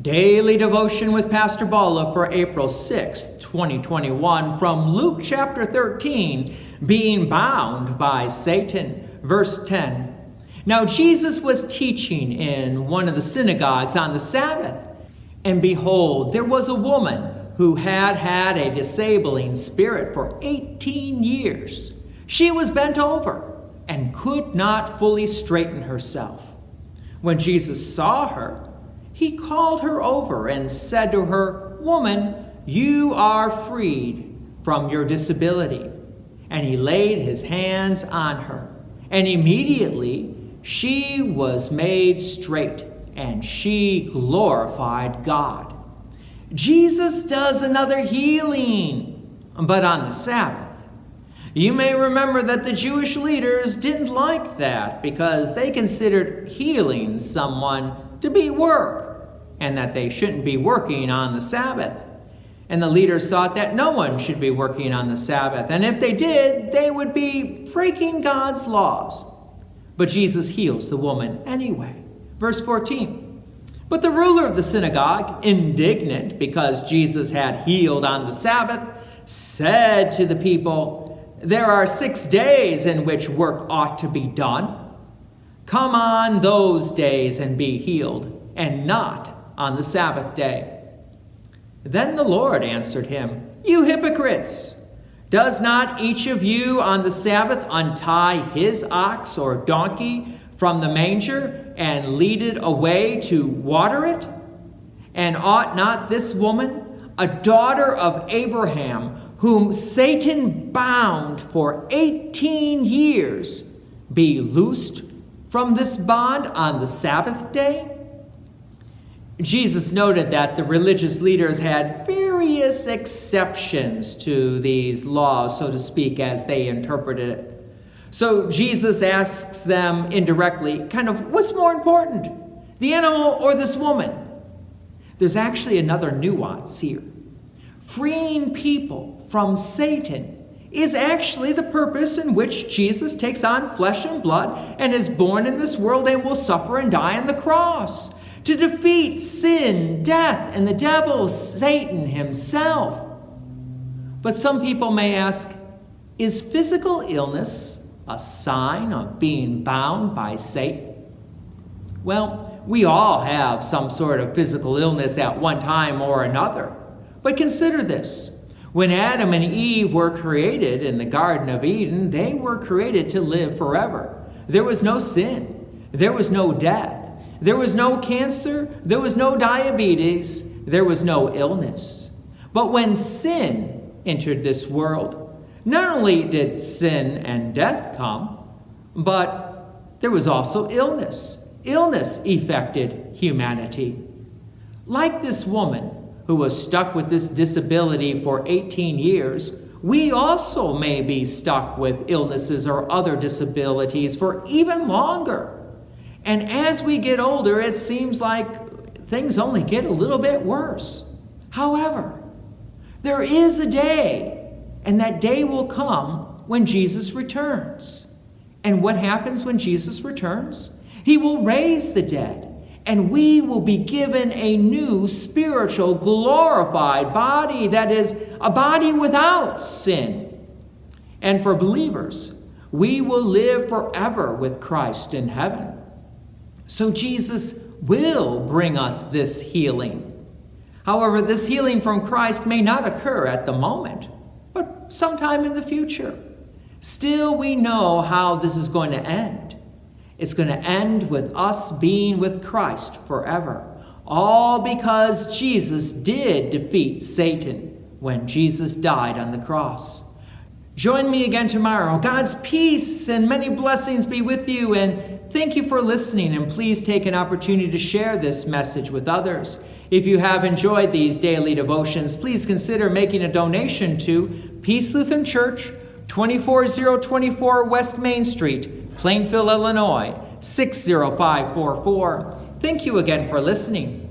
Daily Devotion with Pastor Balla for April 6th, 2021, from Luke chapter 13, Being Bound by Satan, verse 10. Now Jesus was teaching in one of the synagogues on the Sabbath, and behold, there was a woman who had had a disabling spirit for 18 years. She was bent over and could not fully straighten herself. When Jesus saw her, he called her over and said to her, "Woman, you are freed from your disability." And he laid his hands on her, and immediately she was made straight, and she glorified God. Jesus does another healing, but on the Sabbath. You may remember that the Jewish leaders didn't like that because they considered healing someone to be work, and that they shouldn't be working on the Sabbath. And the leaders thought that no one should be working on the Sabbath, and if they did, they would be breaking God's laws. But Jesus heals the woman anyway. Verse 14. But the ruler of the synagogue, indignant because Jesus had healed on the Sabbath, said to the people, "There are 6 days in which work ought to be done. Come on those days and be healed, and not on the Sabbath day." Then the Lord answered him, "You hypocrites! Does not each of you on the Sabbath untie his ox or donkey from the manger and lead it away to water it? And ought not this woman, a daughter of Abraham, whom Satan bound for 18 years, be loosed from this bond on the Sabbath day?" Jesus noted that the religious leaders had various exceptions to these laws, so to speak, as they interpreted it. So Jesus asks them indirectly, what's more important, the animal or this woman? There's actually another nuance here. Freeing people from Satan is actually the purpose in which Jesus takes on flesh and blood and is born in this world and will suffer and die on the cross, to defeat sin, death, and the devil, Satan himself. But some people may ask, is physical illness a sign of being bound by Satan? Well, we all have some sort of physical illness at one time or another. But consider this. When Adam and Eve were created in the Garden of Eden, they were created to live forever. There was no sin. There was no death. There was no cancer, there was no diabetes, there was no illness. But when sin entered this world, not only did sin and death come, but there was also illness. Illness affected humanity. Like this woman who was stuck with this disability for 18 years, we also may be stuck with illnesses or other disabilities for even longer. And as we get older, it seems like things only get a little bit worse. However, there is a day, and that day will come when Jesus returns. And what happens when Jesus returns? He will raise the dead, and we will be given a new spiritual, glorified body that is a body without sin. And for believers, we will live forever with Christ in heaven. So Jesus will bring us this healing. However, this healing from Christ may not occur at the moment, but sometime in the future. Still, we know how this is going to end. It's going to end with us being with Christ forever. All because Jesus did defeat Satan when Jesus died on the cross. Join me again tomorrow. God's peace and many blessings be with you, and thank you for listening, and please take an opportunity to share this message with others. If you have enjoyed these daily devotions, please consider making a donation to Peace Lutheran Church, 24024 West Main Street, Plainfield, Illinois, 60544. Thank you again for listening.